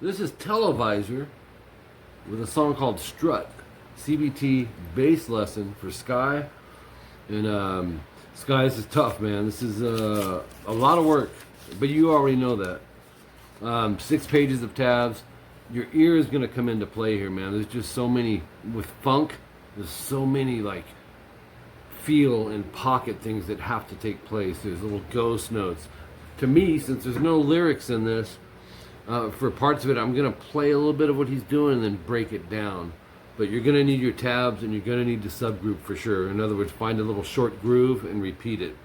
This is Televisor with a song called Strut, CBT bass lesson for Sky. And Sky, this is tough, man. This is a lot of work, but you already know that. 6 pages of tabs. Your ear is going to come into play here, man. There's just so many, with funk, there's so many like feel and pocket things that have to take place. There's little ghost notes. To me, since there's no lyrics in this, for parts of it, I'm going to play a little bit of what he's doing and then break it down. But you're going to need your tabs and you're going to need the subgroup for sure. In other words, find a little short groove and repeat it.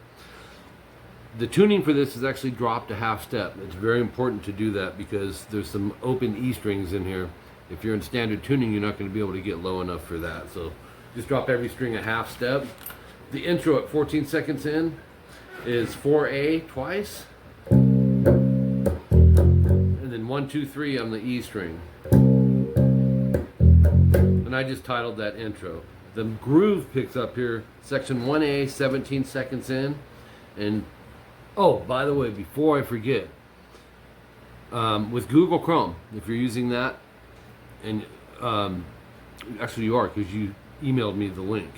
The tuning for this is actually dropped a half step. It's very important to do that because there's some open E strings in here. If you're in standard tuning, you're not going to be able to get low enough for that. So just drop every string a half step. The intro at 14 seconds in is 4A twice. And then 1, 2, 3 on the E string. And I just titled that intro. The groove picks up here, section 1A, 17 seconds in. And oh, by the way, before I forget, with Google Chrome, if you're using that, and actually you are because you emailed me the link,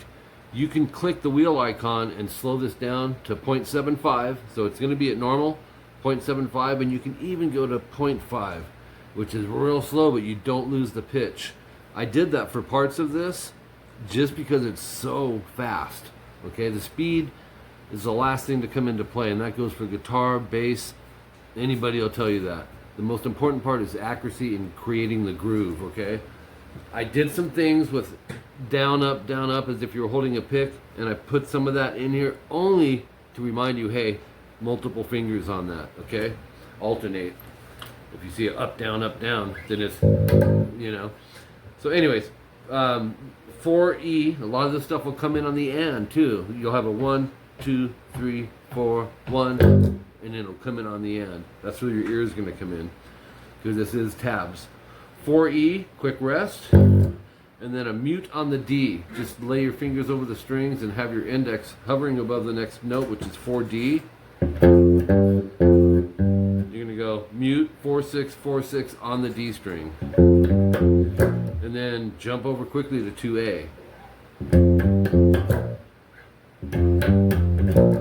you can click the wheel icon and slow this down to 0.75, so it's going to be at normal, 0.75, and you can even go to 0.5, which is real slow, but you don't lose the pitch. I did that for parts of this just because it's so fast. Okay, the speed is the last thing to come into play, and that goes for guitar, bass, anybody will tell you that. The most important part is accuracy in creating the groove, okay? I did some things with down, up, as if you were holding a pick, and I put some of that in here only to remind you, hey, multiple fingers on that, okay? Alternate. If you see it up, down, then it's, you know. So anyways, 4E, a lot of this stuff will come in on the and too. You'll have a 1, 2, 3, 4, 1, and then it'll come in on the end. That's where your ear is going to come in, because this is tabs. 4E, quick rest, and then a mute on the D. Just lay your fingers over the strings and have your index hovering above the next note, which is 4D. You're going to go mute, 4, 6, 4, 6 on the D string. And then jump over quickly to 2A.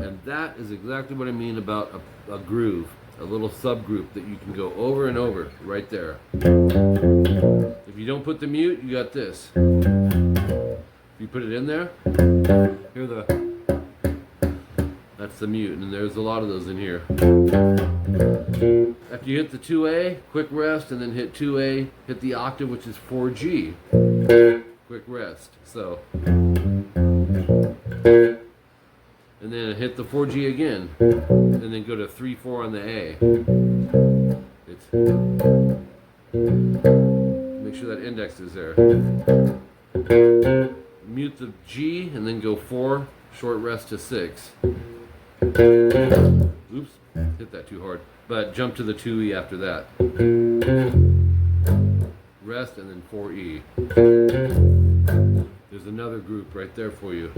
And that is exactly what I mean about a groove, a little subgroup that you can go over and over right there. If you don't put the mute, you got this. If you put it in there, that's the mute, and there's a lot of those in here. After you hit the 2A, quick rest, and then hit 2A, hit the octave, which is 4G. Quick rest. So, and then hit the 4G again, and then go to 3, 4 on the A. Make sure that index is there. Mute the G, and then go 4, short rest to 6. Oops, hit that too hard. But jump to the 2E after that. Rest, and then 4E. There's another group right there for you.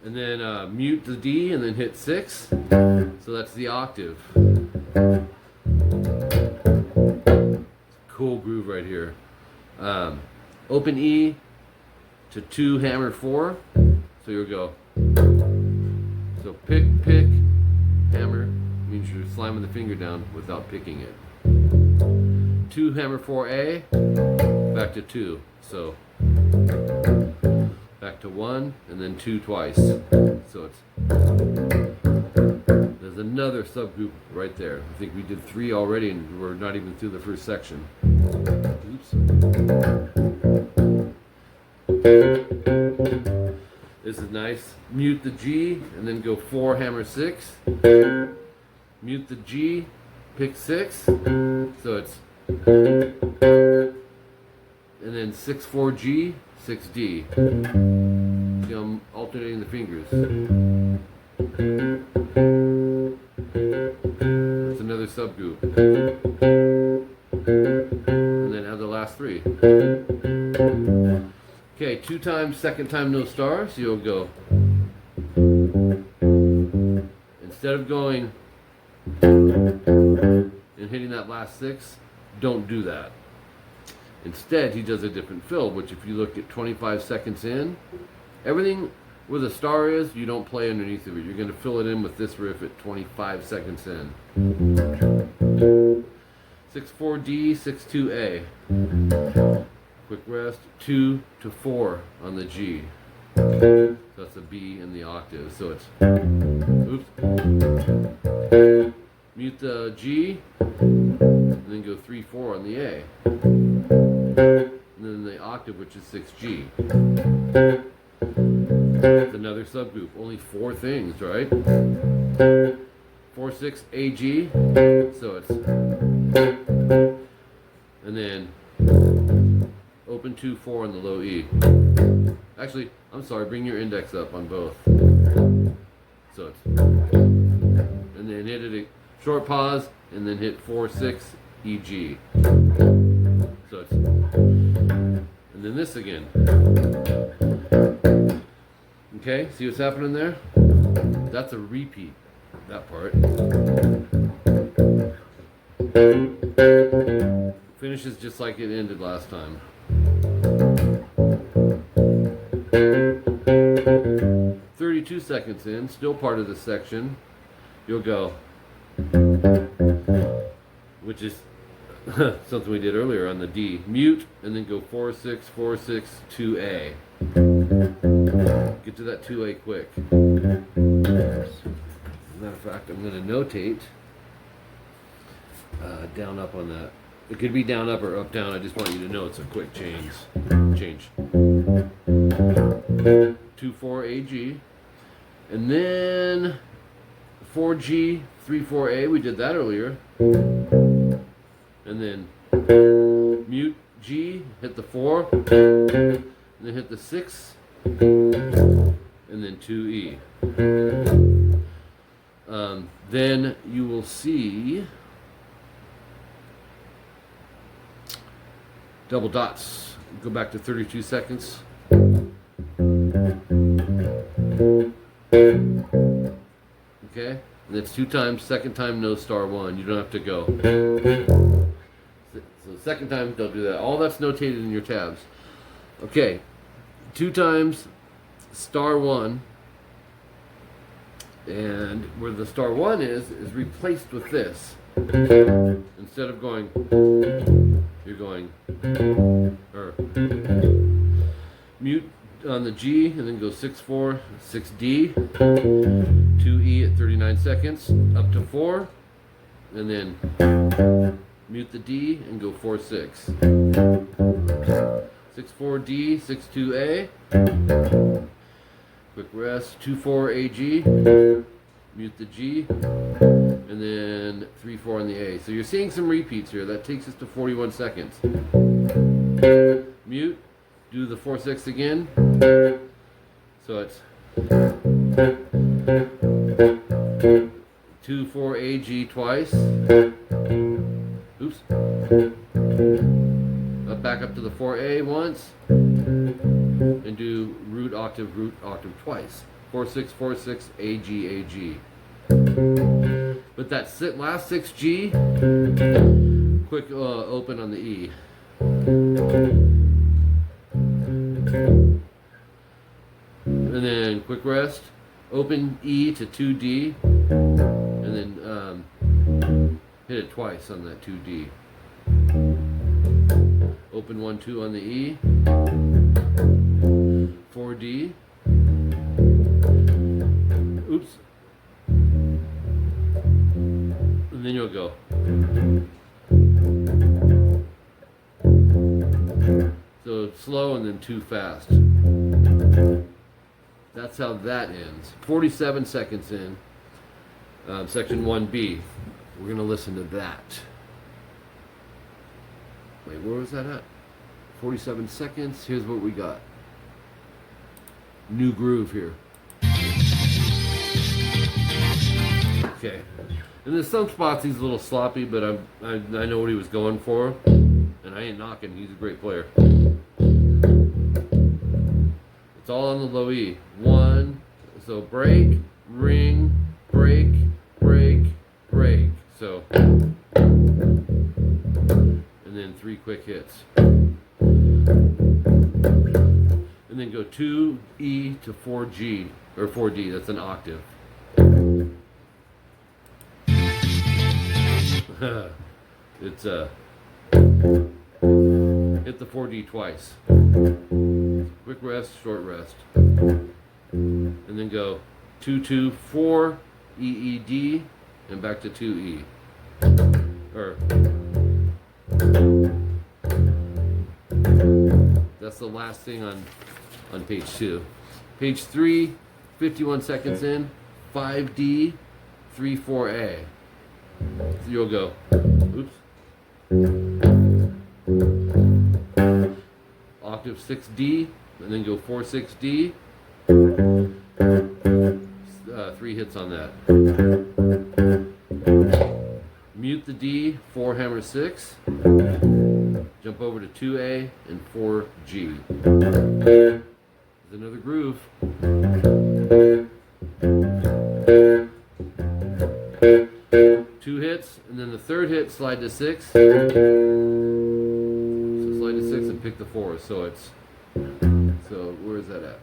And then mute the D and then hit 6. So that's the octave. Cool groove right here. Open E to 2 hammer 4. So you'll go. So pick, hammer means you're slamming the finger down without picking it. 2 hammer 4A, back to 2. So back to 1 and then 2 twice. So it's, there's another subgroup right there. I think we did 3 already and we're not even through the first section. Oops. This is nice. Mute the G and then go 4 hammer 6. Mute the G, pick 6. So it's, and then 6 4 G, 6 D. See, I'm alternating the fingers. That's another subgroup. And then add the last 3. Okay, 2 times, second time no star, so you'll go. Instead of going and hitting that last 6, don't do that. Instead, he does a different fill, which if you look at 25 seconds in, everything where the star is, you don't play underneath of it. You're going to fill it in with this riff at 25 seconds in. 6-4D, 6-2A. Quick rest, 2 to 4 on the G. So that's a B in the octave. So it's, oops. Mute the G, and then go 3-4 on the A. And then the octave, which is 6G. It's another subgroup. Only 4 things, right? 4-6 AG. So it's, and then open 2-4 on the low E. Actually, I'm sorry. Bring your index up on both. So it's, and then hit it a short pause, and then hit 4-6 EG. So it's, and then this again. Okay, see what's happening there? That's a repeat, that part. Finishes just like it ended last time. 32 seconds in, still part of this section, you'll go, which is something we did earlier on the D. Mute, and then go 4-6, 4-6, 2A. Get to that 2A quick. As a matter of fact, I'm going to notate down up on that. It could be down up or up down. I just want you to know it's a quick change. 2-4 AG, and then 4G 3-4A. We did that earlier. And then mute G, hit the 4, and then hit the 6, and then 2E. Then you will see double dots. Go back to 32 seconds. Okay, and it's 2 times, second time no star 1. You don't have to go. So the second time, don't do that. All that's notated in your tabs. Okay, 2 times star 1, and where the star 1 is replaced with this. Instead of going, you're going, or mute on the G, and then go 6-4, 6D, 2E at 39 seconds, up to 4, and then mute the D and go 4-6. 6-4D, 6-2A, quick rest, 2-4 AG, mute the G, and then 3-4 on the A. So you're seeing some repeats here. That takes us to 41 seconds. Mute, do the 4-6 again. So it's 2-4 AG twice. Oops. Back up to the 4A once. And do root octave twice. 4-6, 4-6, AG, AG. But that last 6G, quick open on the E. And then quick rest, open E to 2D, and then hit it twice on that 2D. Open 1-2 on the E, 4D, oops, and then you'll go. So slow and then too fast. That's how that ends. 47 seconds in, section 1B. We're going to listen to that. Wait, where was that at? 47 seconds. Here's what we got. New groove here. Okay. And there's some spots he's a little sloppy, but I know what he was going for. And I ain't knocking. He's a great player. It's all on the low E. 1, so break, ring, break, break, break. So, and then 3 quick hits. And then go 2E to 4G, or 4D, that's an octave. It's hit the 4D twice. Quick rest, short rest. And then go 2, 2, 4, E, E, D, and back to 2E. Or that's the last thing on page 2. Page 3, 51 seconds in, 5D, 3, 4A. So you'll go, oops. Octave 6D, and then go 4, 6D. 3 hits on that. Mute the D, 4 hammer 6. Jump over to 2A and 4G. There's another groove. 2 hits, and then the third hit, slide to 6. So slide to 6 and pick the 4. So it's, so where is that at?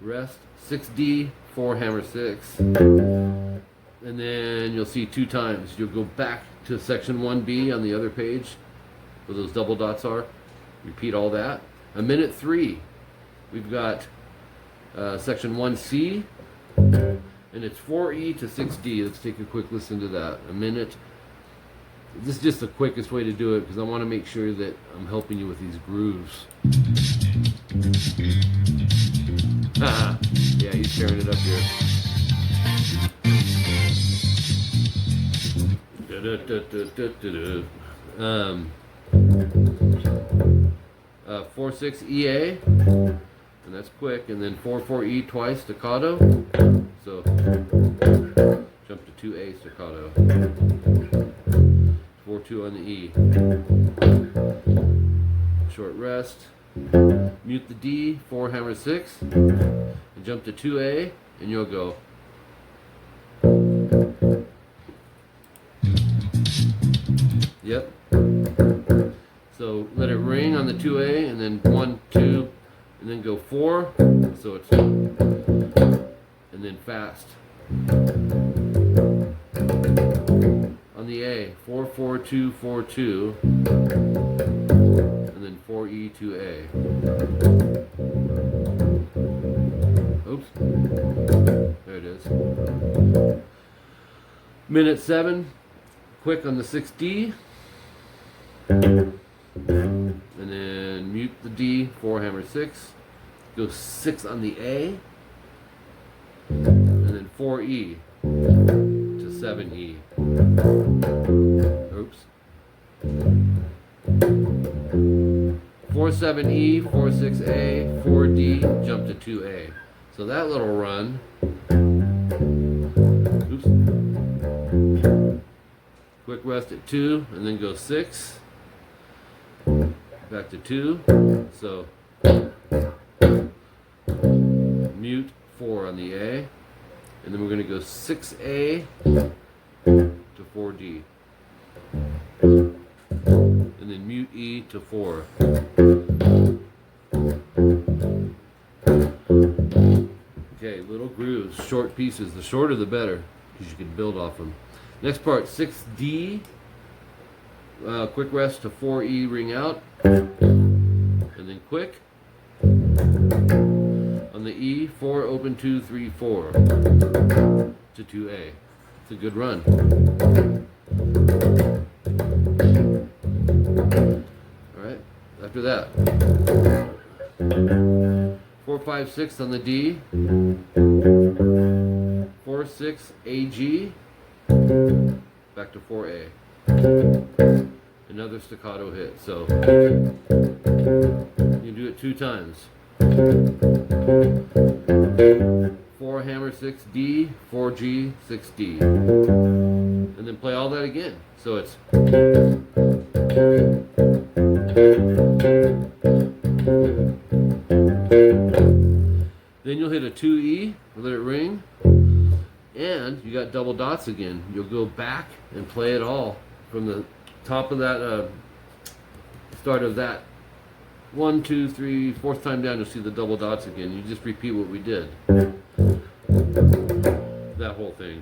Rest, 6D, 4 hammer 6. And then you'll see 2 times. You'll go back to section 1B on the other page, where those double dots are. Repeat all that. A minute 3, we've got section 1C, and it's 4E to 6D. Let's take a quick listen to that. A minute. This is just the quickest way to do it because I want to make sure that I'm helping you with these grooves. Yeah, he's tearing it up here. 4, 6 EA, and that's quick, and then 4, 4 E twice staccato. So jump to 2A staccato. 4, 2 on the E. Short rest. Mute the D, 4 hammer 6, and jump to 2A, and you'll go. Yep. So let it ring on the 2A, and then 1, 2, and then go 4. So it's, and then fast. On the A, 4, 4, 2, 4, 2, and then 4E, 2A. Oops. There it is. Minute 7, quick on the 6D. And then mute the D, 4 hammer 6. Go 6 on the A. And then 4E to 7E. Oops. 4, 7E, 4, 6A, 4D, jump to 2A. So that little run. Oops. Quick rest at 2, and then go 6. Back to 2. So mute 4 on the A, and then we're going to go 6A to 4D, and then mute E to 4. Okay, little grooves, short pieces. The shorter the better, because you can build off them. Next part, 6D. Quick rest to 4E, ring out, and then quick on the E, 4 open 2, 3, 4 to 2A. It's a good run. All right, after that, 4, 5, 6 on the D, 4, 6 AG, back to 4A. Another staccato hit. So you do it 2 times. 4 hammer 6D, 4G, 6D, and then play all that again. So it's Then you'll hit a 2E, let it ring, and you got double dots again. You'll go back and play it all from the top of that, start of that. 1, 2, 3, fourth time down, you'll see the double dots again. You just repeat what we did. That whole thing.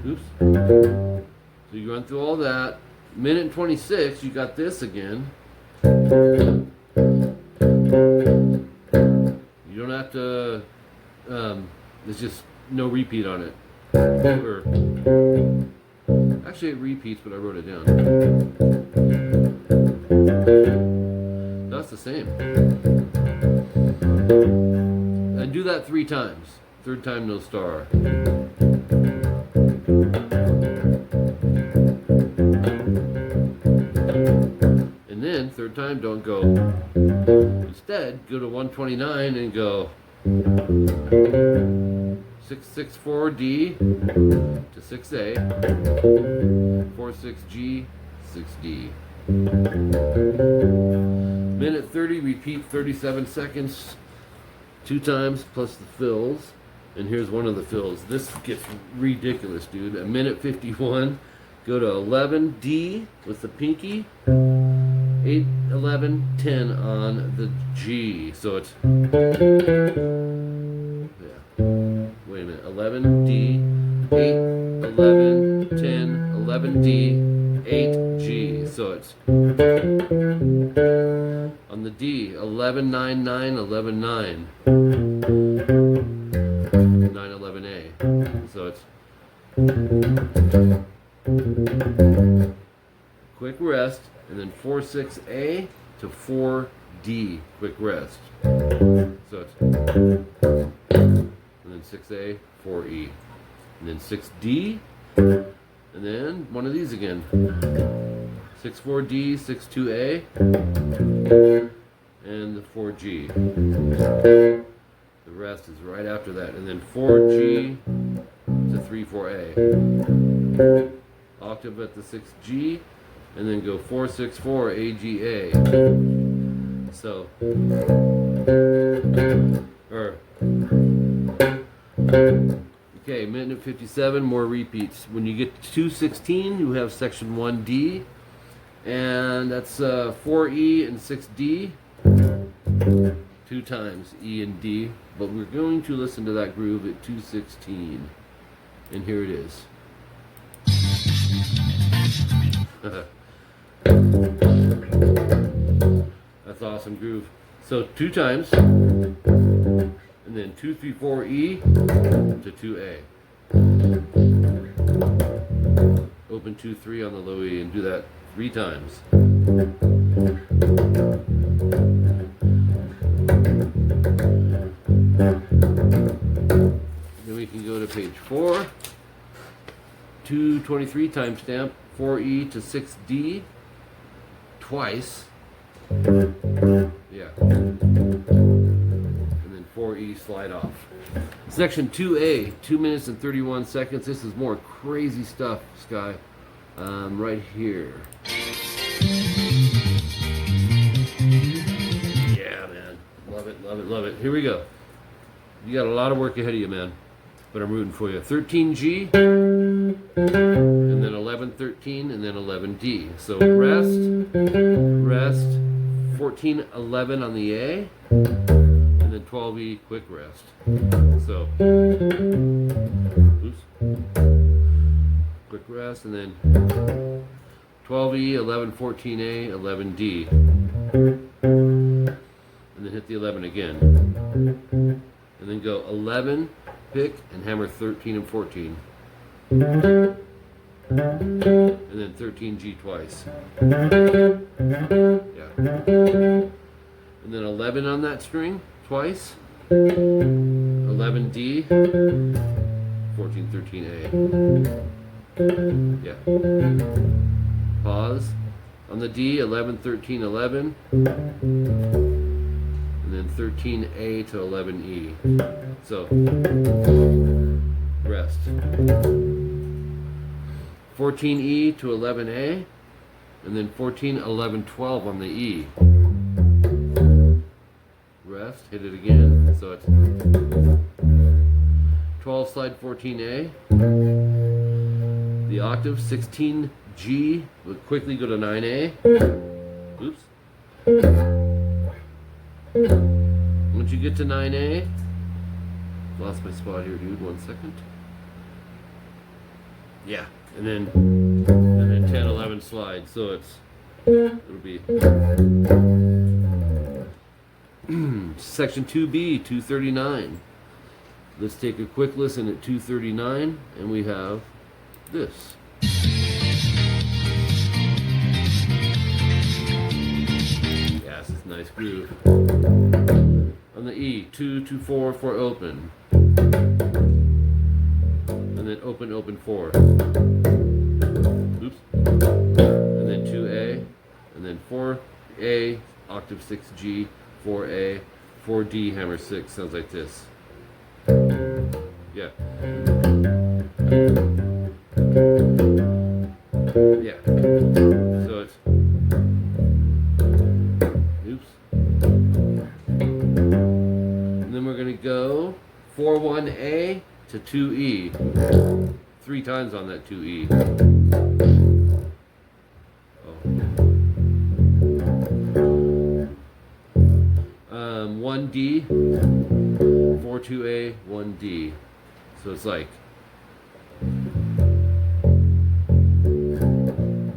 Oops. So you run through all that. Minute and 26, you got this again. You don't have to, there's just no repeat on it. Or, actually it repeats, but I wrote it down. That's the same. And do that 3 times. Third time, no star. And then, third time, don't go. Instead, go to 129 and go 664D to 6A, 46G, 6D. Minute 30, repeat 37 seconds 2 times plus the fills. And here's one of the fills. This gets ridiculous, dude. At minute 51, go to 11D with the pinky, 8, 11, 10 on the G. So it's, yeah. Wait a minute. 11D, 8, 11, 10, 11D, 8G. So it's on the D, 11, 9, 9, 11, 9. 911A. So it's quick rest, and then 46A to 4D, quick rest. So it's, and then 6A, 4E, and then 6D, and then one of these again. 64D, 62A, and the 4G. The rest is right after that, and then 4G to 3-4A. Octave at the 6G, and then go 4-6-4 AGA. So, okay, minute 57, more repeats. When you get to 216, you have section 1D, and that's 4E and 6D. 2 times E and D, but we're going to listen to that groove at 216, and here it is. That's awesome groove. So 2 times, and then 2, 3, 4 E to 2A. Open 2, 3 on the low E, and do that 3 times. Then we can go to page 4, 223 timestamp, 4E to 6D, twice, yeah, and then 4E slide off. Section 2A, 2 minutes and 31 seconds. This is more crazy stuff, Sky, right here. Yeah, man, love it, love it, love it. Here we go. You got a lot of work ahead of you, man, but I'm rooting for you. 13G, and then 11, 13, and then 11D. So rest, rest, 14, 11 on the A, and then 12E, quick rest. So, oops, quick rest, and then 12E, 11, 14A, 11D, and then hit the 11 again. And then go 11, pick, and hammer 13 and 14. And then 13G twice. Yeah. And then 11 on that string twice. 11D, 14, 13A. Yeah. Pause. On the D, 11, 13, 11. And and then 13A to 11E. So rest. 14E to 11A, and then 14, 11, 12 on the E. Rest, hit it again, so it's 12 slide 14A. The octave 16G, we'll quickly go to 9A. Oops. Once you get to 9A, lost my spot here, dude, 1 second. Yeah, and then 10, 11 slide, so it'll be section 2B, 239. Let's take a quick listen at 239, and we have this. Yeah, this is a nice groove. On the E, 2, 2, 4, 4 open. And then open, open 4. Oops. And then 2A, and then 4A, octave 6G, 4A, 4D, hammer 6, sounds like this. Yeah. Yeah. So it's, oops. And then we're going to go 4-1A to 2E. 3 times on that 2E. Oh. 1D, 4-2A, 1D. So it's like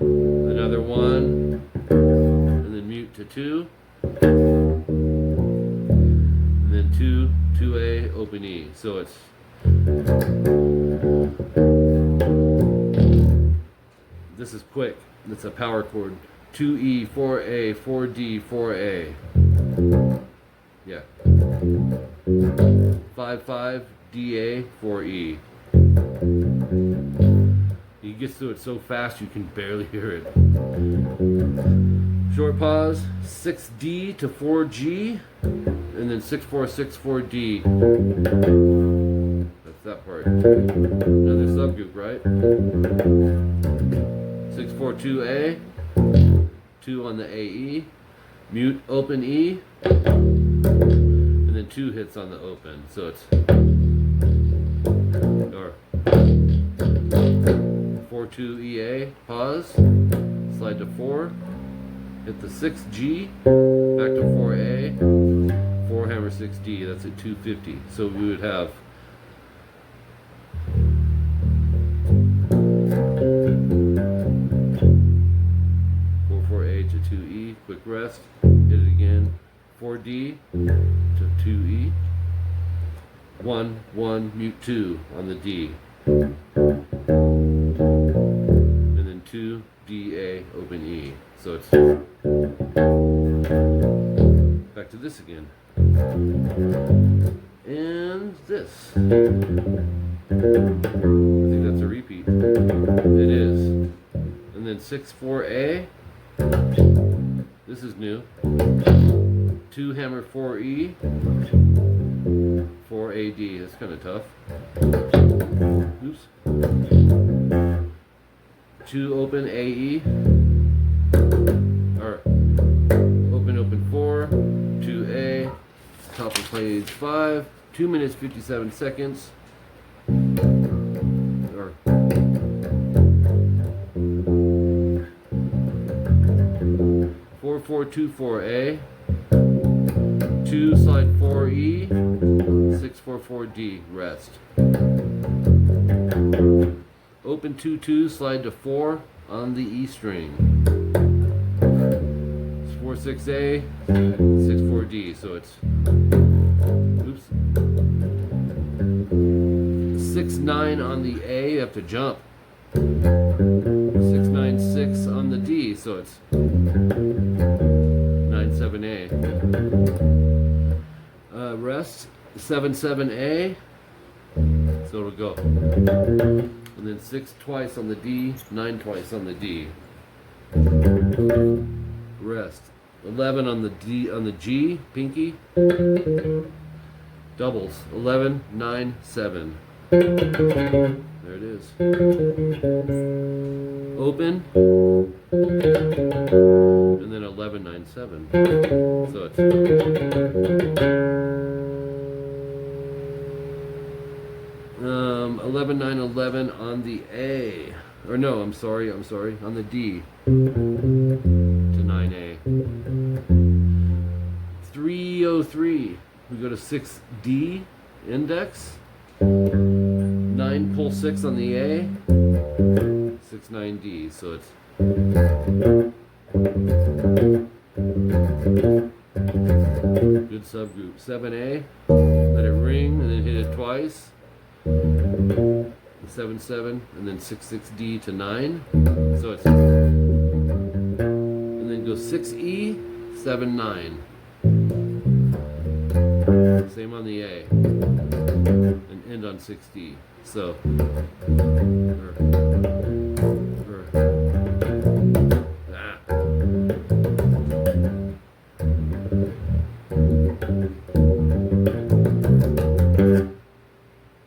another 1, and then mute to 2, and then 2, 2A, open E. So it's this is quick. It's a power chord. 2E, 4A, 4D, 4A. Yeah. 5-5, DA, 4E. He gets through it so fast you can barely hear it. Short pause, 6D to 4G, and then 6-4, 6-4D. That's that part. Another subgroup, right? 6-4-2A, 2 on the AE, mute, open E, and then 2 hits on the open. So it's 4-2-EA, pause, slide to 4, hit the 6G, back to 4A, 4 hammer 6D, that's at 250. So we would have to 2E, quick rest, hit it again, 4D to 2E, 1, 1, mute 2 on the D, and then 2, DA, open E. So it's back to this again, and this. I think that's a repeat. It is. And then 6-4A. This is new. 2 hammer 4E, 4AD. That's kind of tough. Oops. 2 open AE, or open 4, 2A, top of page 5, 2 minutes 57 seconds. Or 4-4-2-4A, 2 slide 4E, 6-4-4D, rest. Open 2-2, slide to 4 on the E string. 4-6A, 6-4D, so it's, oops. 6-9 on the A, you have to jump. 6-9-6 on the D, so it's 9-7A. Rest, 7-7A, so it'll go. And then 6 twice on the D, 9 twice on the D. Rest, 11 on the D, on the G, pinky. Doubles, 11, 9, 7. There it is. Open. And then 11, 9, 7. So it's 11, 9, 11 on the A. Or no, I'm sorry, on the D to 9A. 303. We go to 6D index. 9 pull 6 on the A. 6 9D. So it's good subgroup. 7A. Let it ring and then hit it twice. 7 7 and then 6 6D to 9. So it's and then go 6E 7 9. Same on the A and end on 6D. So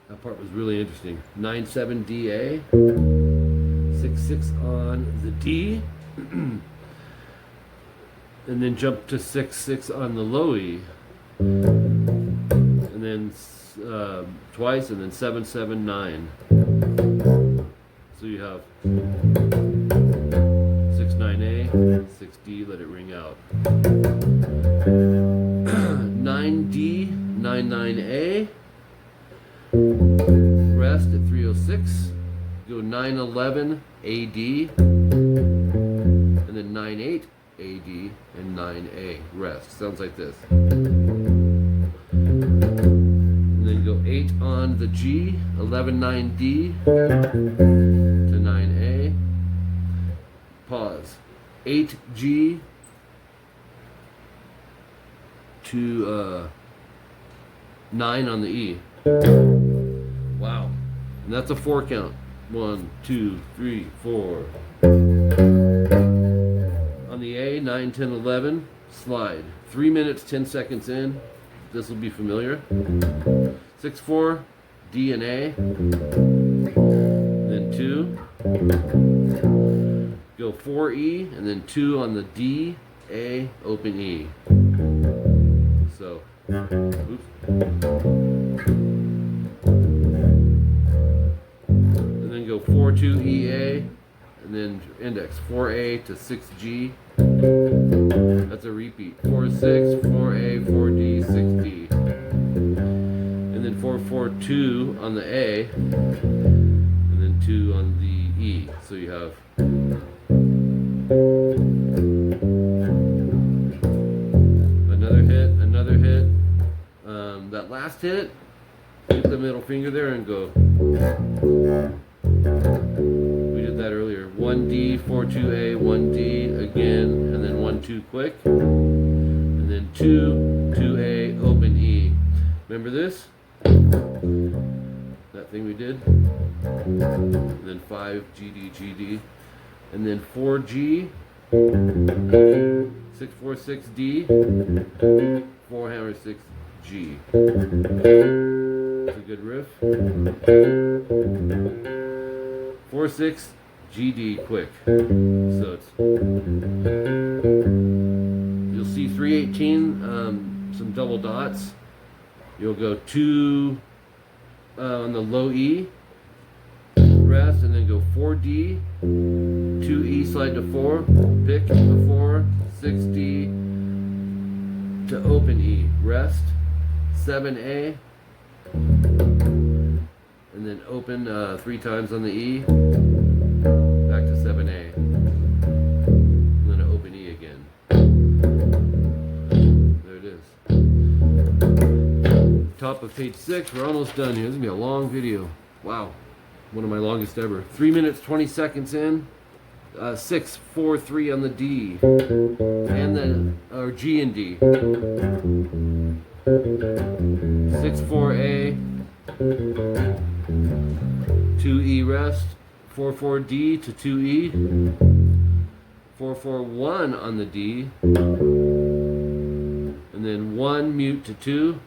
that part was really interesting. 9 7 DA, 6 6 on the D, and then jump to 6 6 on the low E, and then twice, and then 7 7 9. So you have 6 9A, 6D, let it ring out. 9D, 9 9A. Rest at 306. Go 9 11 AD, and then 9 8 AD and 9A. Rest. Sounds like this. And then go 8 on the G, 11 9D to 9A. Pause. 8G to 9 on the E. Wow. And that's a 4 count. 1, 2, 3, 4. On the A, 9, 10, 11. Slide. 3 minutes, 10 seconds in. This will be familiar. 6, 4, D and A. Then 2. Go 4 E, and then 2 on the D, A, open E. So, oops. And then go 4 2 EA, and then index 4A to 6G. That's a repeat. 4 6 4A 4D 6D, and then 4 4 2 on the A, and then 2 on the E. So you have another hit, another hit. That last hit, hit the middle finger there and go. We did that earlier. 1D, 4 2A, 1D again, and then 1 2 quick, and then 2 2A open E. Remember this? That thing we did. And then 5 GD GD, and then 4G, 6 4 6 D, 4 hammer 6 G. That's a good riff. 4 6 GD quick. So it's, you'll see 318, some double dots. You'll go 2 on the low E, rest, and then go 4D, 2E slide to 4, pick to 4, 6D to open E, rest, 7A, and then open 3 times on the E, back to 7A, and then open E again. There it is. Top of page 6, we're almost done here. This is going to be a long video. Wow, one of my longest ever. 3 minutes, 20 seconds in. 6 4 3 on the D, and then or G and D. 6 4A, 2E rest, 4 4D to 2E, 4 4 1 on the D, then 1 mute to 2.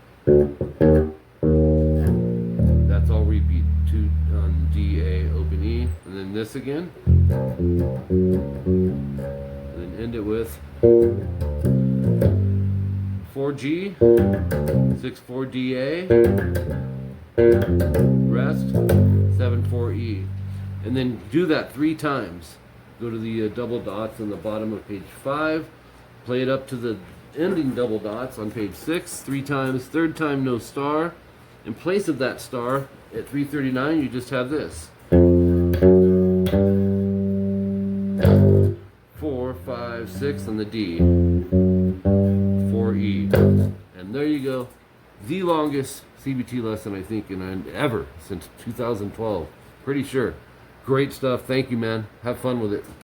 That's all repeat. 2 on D, A, open E, and then this again. And then end it with 4G, 6/4 DA, rest, 7/4 E. And then do that 3 times. Go to the double dots on the bottom of page 5, play it up to the ending double dots on page 6 3 times, third time no star. In place of that star, at 339 you just have this. 4, 5, 6 on the D, 4 E. And there you go. The longest CBT lesson I think ever since 2012. Pretty sure. Great stuff. Thank you, man. Have fun with it.